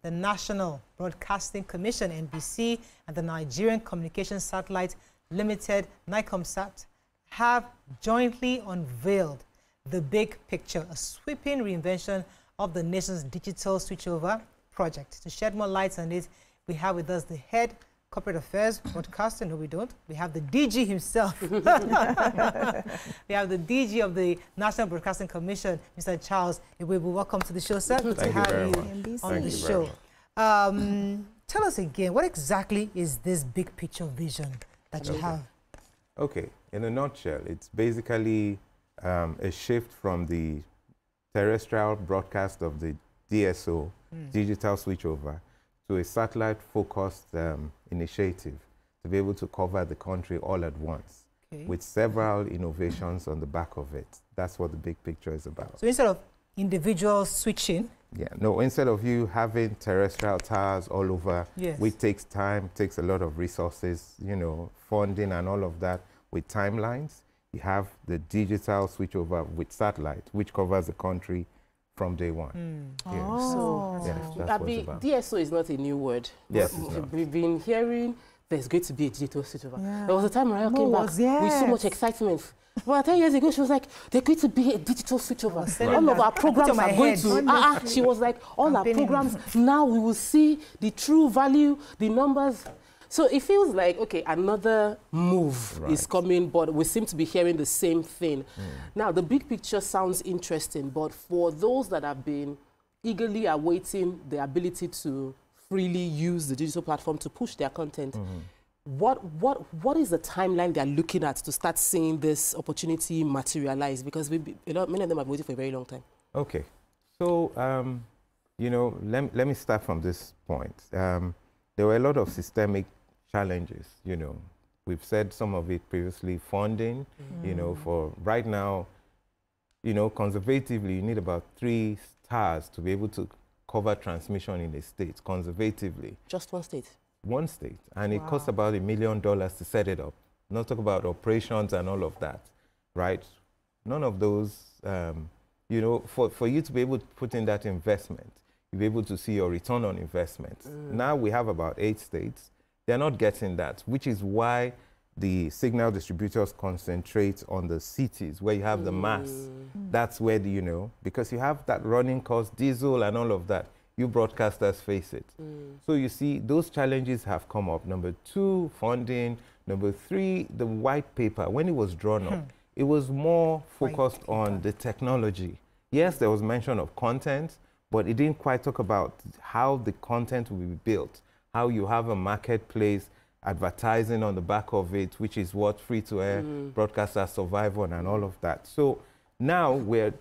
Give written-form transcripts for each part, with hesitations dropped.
the National Broadcasting Commission, NBC, and the Nigerian Communications Satellite Limited, NIGCOMSAT, have jointly unveiled the big picture, a sweeping reinvention of the nation's digital switchover project. To shed more light on it, we have with us the head corporate affairs broadcasting. No, we don't. We have the DG himself. We have the DG of the National Broadcasting Commission, Mr. Charles. Welcome to the show, sir. Good to have you on the show. Tell us again, what exactly is this big picture vision that you have? Okay, in a nutshell, it's basically a shift from the terrestrial broadcast of the DSO, digital switchover, to a satellite-focused initiative to be able to cover the country all at once, with several innovations on the back of it. That's what the big picture is about. So instead of individual switching? Yeah, no, instead of you having terrestrial towers all over, which takes time, takes a lot of resources, you know, funding and all of that, with timelines, you have the digital switchover with satellite, which covers the country from day one. So that's what it's about. DSO is not a new word. Yes, we've been hearing there's going to be a digital switchover. There was a time Mariah came back with so much excitement. Well, 10 years ago, she was like, there's going to be a digital switchover. All of our programs are going to... she was like, all our programs, now we will see the true value, the numbers. So it feels like, okay, another move is coming, but we seem to be hearing the same thing. Now, the big picture sounds interesting, but for those that have been eagerly awaiting the ability to freely use the digital platform to push their content, what is the timeline they're looking at to start seeing this opportunity materialize? Because many of them have waited for a very long time. Okay. So, you know, let me start from this point. There were a lot of systemic challenges, you know. We've said some of it previously, funding, you know, for right now, you know, conservatively, you need about 3 stars to be able to cover transmission in a state, conservatively. Just one state? One state. And it costs about $1 million to set it up. Not talk about operations and all of that, right? None of those, you know, for you to be able to put in that investment, you'll be able to see your return on investment. Now we have about 8 states. They're not getting that, which is why the signal distributors concentrate on the cities where you have the mass. That's where, you know, because you have that running cost, diesel and all of that. You broadcasters face it. So you see, those challenges have come up. Number 2, funding. Number 3, the white paper. When it was drawn up, it was more focused on the technology. Yes, there was mention of content, but it didn't quite talk about how the content will be built, how you have a marketplace, advertising on the back of it, which is what free-to-air broadcasters survive on and all of that. So now we're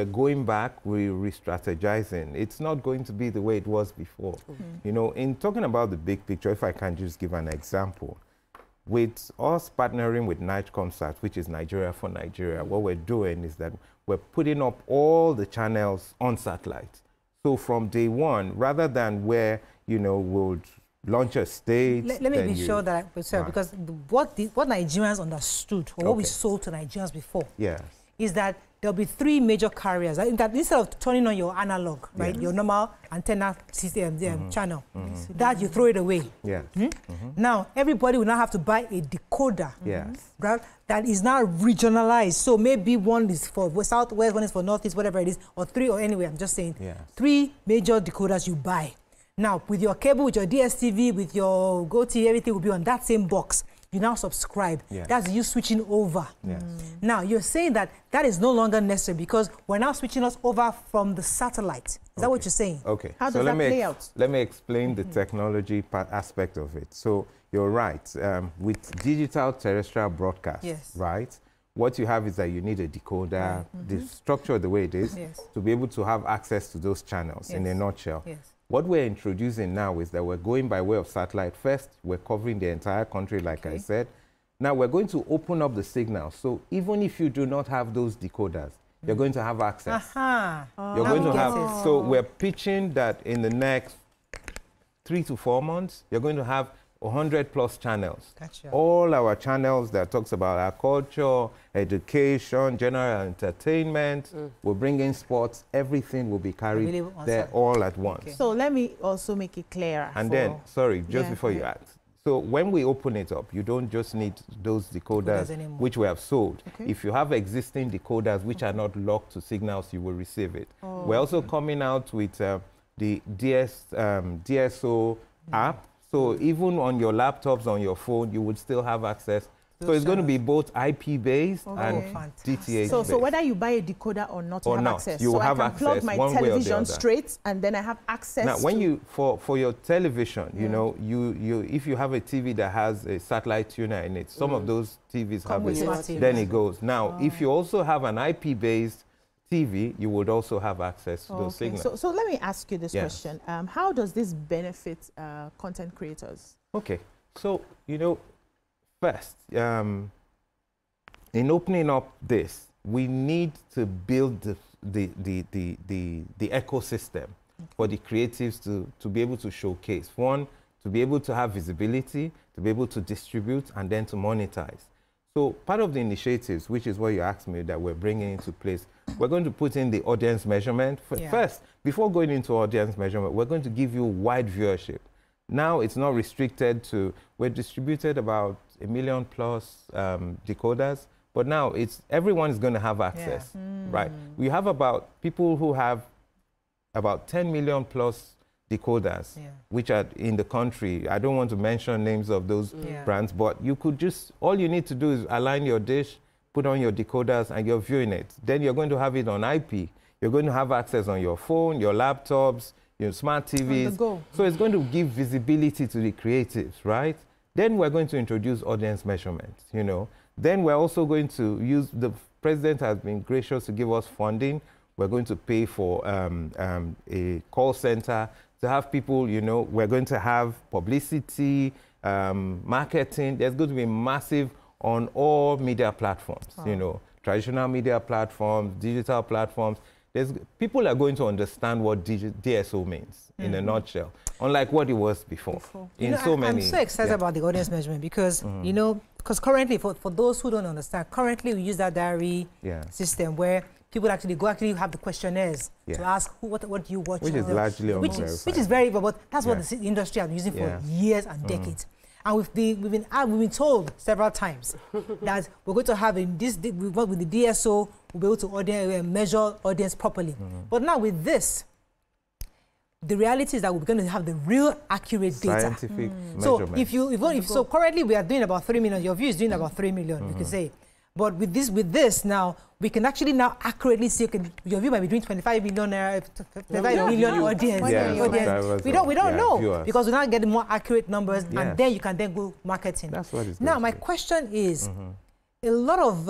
going back, we're re-strategizing. It's not going to be the way it was before. You know, in talking about the big picture, if I can just give an example, with us partnering with NIGCOMSAT, which is Nigeria for Nigeria, what we're doing is that we're putting up all the channels on satellite. So from day one, rather than where, you know, we'll launch a state. Let me be sure that, because what Nigerians understood, or what we sold to Nigerians before, is that there'll be 3 major carriers. That instead of turning on your analog, right, your normal antenna system channel, that you throw it away. Now everybody will now have to buy a decoder, right? That is now regionalized. So maybe one is for southwest, one is for northeast, whatever it is, or 3, or anyway. I'm just saying 3 major decoders you buy. Now, with your cable, with your DSTV, with your GoTV, everything will be on that same box. You now subscribe. That's you switching over. Now, you're saying that that is no longer necessary because we're now switching us over from the satellite. Is that what you're saying? Okay. How does that play out? Let me explain the technology aspect of it. So, you're right. With digital terrestrial broadcast, right, what you have is that you need a decoder, the structure the way it is, to be able to have access to those channels in a nutshell. What we're introducing now is that we're going by way of satellite first. We're covering the entire country, like I said. Now we're going to open up the signal. So even if you do not have those decoders, you're going to have access. You're going to have, so we're pitching that in the next 3 to 4 months, you're going to have 100+ channels. Gotcha. All our channels that talks about our culture, education, general entertainment, we'll bring in sports, everything will be carried there all at once. Okay. So let me also make it clearer. And then, sorry, just before you ask. So when we open it up, you don't just need those decoders which we have sold. Okay. If you have existing decoders which are not locked to signals, you will receive it. Oh, we're also coming out with the DSO app. So even on your laptops, on your phone, you would still have access. So it's going to be both IP-based and DTH-based. So whether you buy a decoder or not, you have access. You have access. So I can plug my television straight, and then I have access. Now, when you for your television, you know, if you have a TV that has a satellite tuner in it, some of those TVs have it. Then it goes. Now, if you also have an IP-based TV, you would also have access to those signals. So let me ask you this question. How does this benefit content creators? Okay. So, you know, first, in opening up this, we need to build the ecosystem for the creatives to be able to showcase. One, to be able to have visibility, to be able to distribute, and then to monetize. So part of the initiatives, which is what you asked me that we're bringing into place, we're going to put in the audience measurement. First, before going into audience measurement, we're going to give you wide viewership. Now it's not restricted to, we're distributed about 1 million+ decoders, but now it's everyone is going to have access, right? We have about people who have about 10 million+ decoders, which are in the country. I don't want to mention names of those brands, but you could just, all you need to do is align your dish, put on your decoders, and you're viewing it. Then you're going to have it on IP. You're going to have access on your phone, your laptops, your smart TVs. So it's going to give visibility to the creatives, right? Then we're going to introduce audience measurements, you know. Then we're also going to use, the president has been gracious to give us funding. We're going to pay for a call center to have people, you know, we're going to have publicity, marketing. There's going to be massive on all media platforms, you know, traditional media platforms, digital platforms. People are going to understand what DSO means in a nutshell, unlike what it was before. I'm so excited about the audience measurement because, you know, because currently, for those who don't understand, currently we use that diary system where people actually have the questionnaires to ask what do you watch, which is largely unverified. Which is very, but that's what the industry has been using for years and decades. And we've been told several times that we're going to have with the DSO, we'll be able to measure audience properly. But now with this, the reality is that we're going to have the real accurate data. Scientific measurement. So currently we are doing about 3 million. Your view is doing about 3 million, you can say. But with this now, we can actually now accurately see, your view might be doing 25 million audience. We don't know viewers. Because we're now getting more accurate numbers, and then you can then go marketing. That's what it's now, my question is, a lot of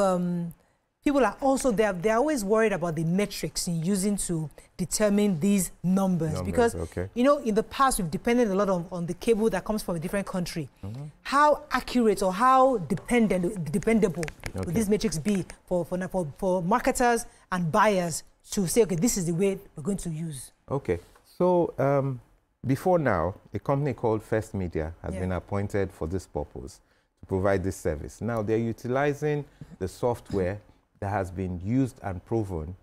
people are also, they're always worried about the metrics in using to determine these numbers because, you know, in the past, we've depended a lot on the cable that comes from a different country. How accurate or how dependable would these metrics be for marketers and buyers to say, okay, this is the way we're going to use? Okay. So before now, a company called First Media has been appointed for this purpose to provide this service. Now, they're utilizing the software that has been used and proven,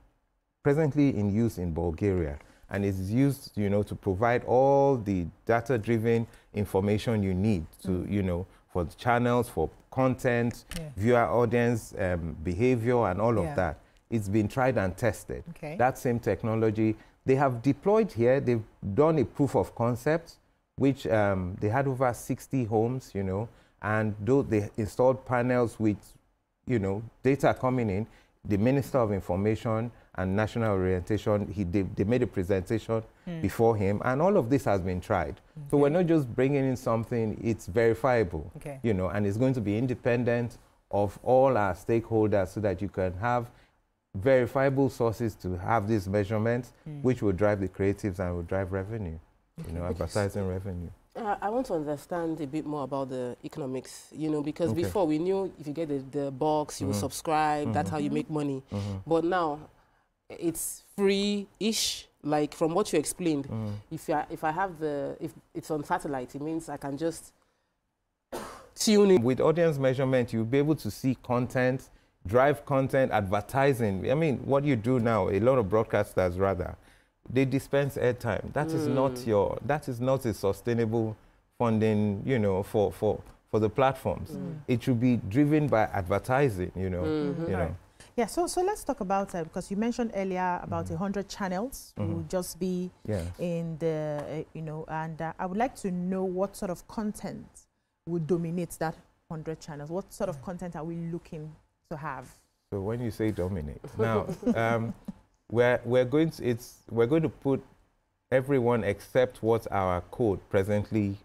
presently in use in Bulgaria, and is used, you know, to provide all the data-driven information you need to, you know, for the channels, for content, viewer audience, behavior, and all of that. It's been tried and tested. That same technology, they have deployed here. They've done a proof of concept, which they had over 60 homes, you know, and they installed panels with, you know, data coming in. The Minister of Information and National Orientation, they made a presentation before him, and all of this has been tried. So we're not just bringing in something, it's verifiable, you know, and it's going to be independent of all our stakeholders so that you can have verifiable sources to have these measurements, which will drive the creatives and will drive revenue, you know, advertising revenue. I want to understand a bit more about the economics, you know, because before we knew if you get the box, you will subscribe, that's how you make money. But now it's free-ish, like from what you explained. If it's on satellite, it means I can just tuning. With audience measurement, you'll be able to see content, drive content, advertising. I mean, what you do now, a lot of broadcasters rather, they dispense airtime. That is not a sustainable funding, you know, for the platforms. It should be driven by advertising, you know. You know. Yeah, so let's talk about because you mentioned earlier about 100 channels will just be in the, you know, and I would like to know what sort of content would dominate that 100 channels. What sort of content are we looking to have? So when you say dominate, now we're going to put everyone except what our code presently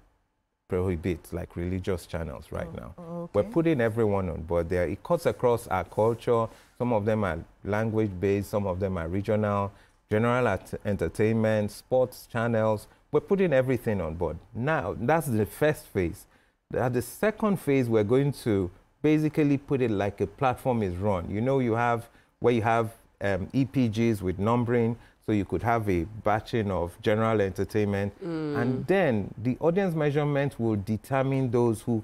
prohibits, like religious channels right now. Okay. We're putting everyone on board there. It cuts across our culture. Some of them are language-based, some of them are regional, general entertainment, sports channels. We're putting everything on board. Now, that's the first phase. At the second phase, we're going to basically put it like a platform is run. You know, you have where you have EPGs with numbering, so you could have a batching of general entertainment, and then the audience measurement will determine those who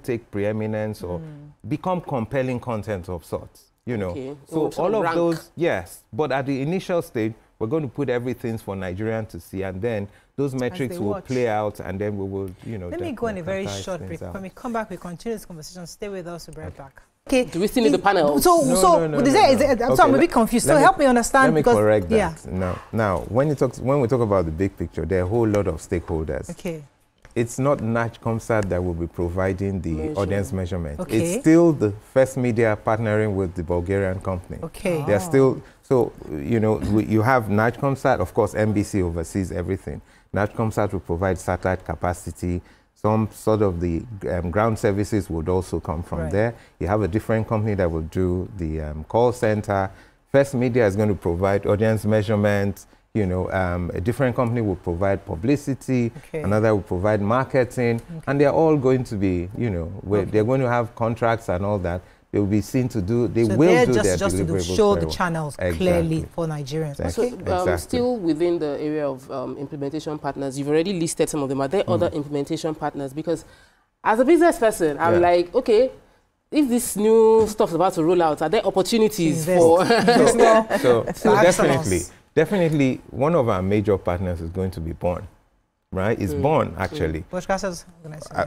take preeminence or become compelling content of sorts. You know, okay. So all of those, yes. But at the initial stage, we're going to put everything for Nigerians to see, and then those metrics will play out, and then we will, you know. Let me go on a very short break. When we come back, we continue this conversation. Stay with us. We'll be right back. Okay. Do we still need the panel? So I'm a bit confused. So help me understand. Let me correct that. Yeah. Now, when we talk about the big picture, there are a whole lot of stakeholders. Okay. It's not NIGCOMSAT that will be providing the audience measurement. Okay. It's still the First Media partnering with the Bulgarian company. Okay. They're still, so, you know, you have NIGCOMSAT, of course, NBC oversees everything. NIGCOMSAT will provide satellite capacity. Some sort of the ground services would also come from there. You have a different company that will do the call center. First Media is going to provide audience measurement. You know, a different company will provide publicity, another will provide marketing, and they're all going to be, you know, they're going to have contracts and all that. They will be seen to do, they will do their deliverables. To show the channels clearly for Nigerians. So, still within the area of implementation partners, you've already listed some of them. Are there other implementation partners? Because as a business person, I'm like, okay, if this new stuff's about to roll out, are there opportunities for... so definitely, one of our major partners is going to be Born, right? It's Born, actually. Broadcasters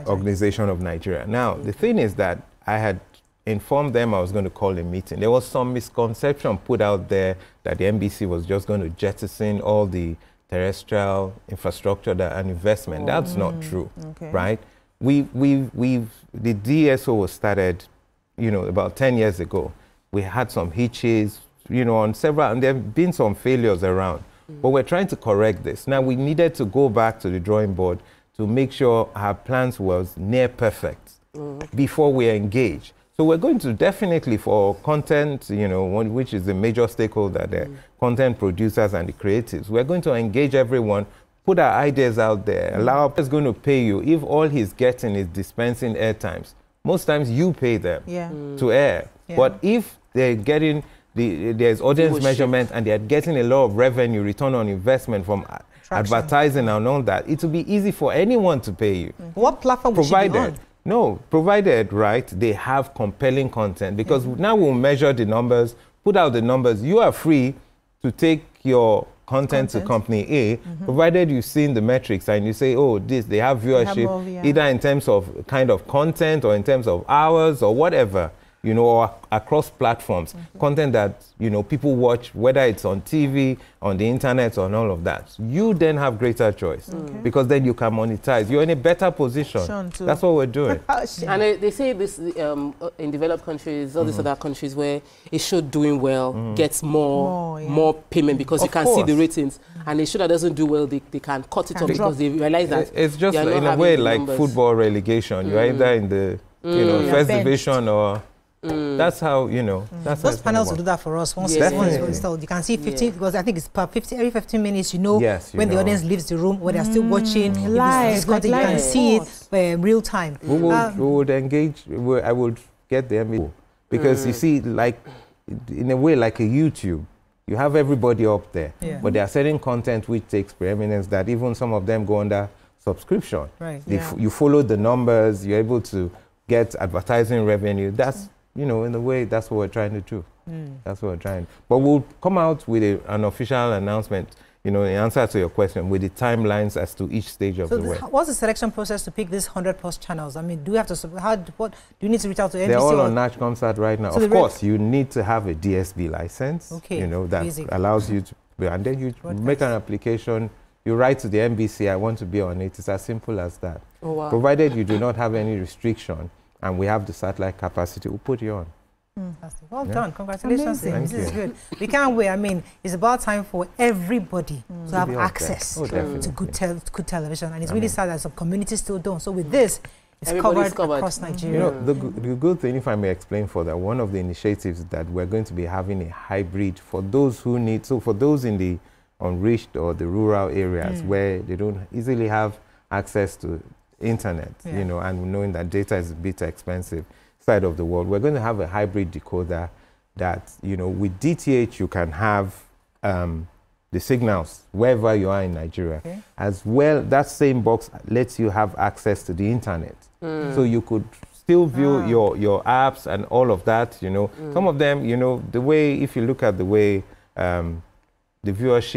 Organization of Nigeria. Now, the thing is that I had informed them I was going to call a meeting. There was some misconception put out there that the NBC was just going to jettison all the terrestrial infrastructure and investment. That's not true, right? The DSO was started, you know, about 10 years ago. We had some hitches, you know, on several, and there have been some failures around. But we're trying to correct this. Now, we needed to go back to the drawing board to make sure our plans was near perfect before we engage. So we're going to definitely, for content, you know, which is the major stakeholder there, content producers and the creatives, we're going to engage everyone, put our ideas out there, allow us going to pay you. If all he's getting is dispensing airtimes, most times you pay them to air. But if they're getting there's audience measurement and they're getting a lot of revenue, return on investment from advertising and all that, it will be easy for anyone to pay you. What platform should be on? No, provided, right, they have compelling content, because now we'll measure the numbers, put out the numbers. You are free to take your content to company A, provided you've seen the metrics and you say, oh, they have viewership, either in terms of kind of content or in terms of hours or whatever, you know, or across platforms, content that, you know, people watch, whether it's on TV, on the internet, or all of that. You then have greater choice, because then you can monetize. You're in a better position. That's what we're doing. And they say this in developed countries, all these other countries where a show doing well gets more payment, because you can see the ratings. And a show that doesn't do well, they can cut it off because they realize that it's just in a way like football relegation. You're either in the first division or... That's how, you know. Those panels will do that for us. Once installed, you can see 15, because I think it's per 50, every 15 minutes, you know, when the audience leaves the room, when they're still watching, live, you can see it real time. We would engage, I would get the MBC, because you see, like, in a way, like a YouTube, you have everybody up there, but there are certain content which takes preeminence that even some of them go under subscription. You follow the numbers, you're able to get advertising revenue. That's, you know, in a way, that's what we're trying to do. That's what we're trying. But we'll come out with an official announcement, you know, in answer to your question, with the timelines as to each stage of the way. What's the selection process to pick these 100+ channels? I mean, do you have to, what do you need to reach out to NBC? They're all on NIGCOMSAT right now. So of course, you need to have a DSB license, you know, that allows you to, and then you make an application, you write to the NBC, I want to be on it. It's as simple as that. Oh, wow. Provided you do not have any restriction and we have the satellite capacity, we'll put you on. Well done. Congratulations. This is good. We can't wait. I mean, it's about time for everybody to have access to good television. And it's really sad that some communities still don't. So with this, it's covered across Nigeria. You know, the good thing, if I may explain further, one of the initiatives that we're going to be having a hybrid for those who need, so for those in the unreached or the rural areas where they don't easily have access to internet, you know, and knowing that data is a bit expensive, side of the world, we're going to have a hybrid decoder that, you know, with DTH you can have the signals wherever you are in Nigeria. As well, that same box lets you have access to the internet. So you could still view your apps and all of that, you know. Some of them, you know, the way, if you look at the way the viewership